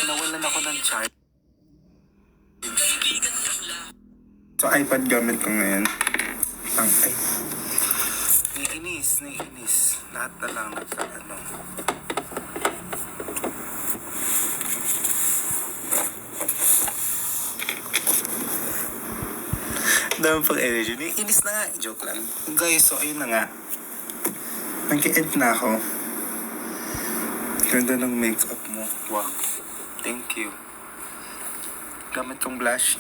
Nawalan ako ng charge. So, iPad gamit ko ngayon. Ay. Naiinis. Lahat na lang nagka-ano. Dami pang energy. Naiinis na nga. Joke lang. Guys, so ayun na nga. Nag-end na ako. Ganda ng makeup mo. Wow. Thank you. Gamit kong blush.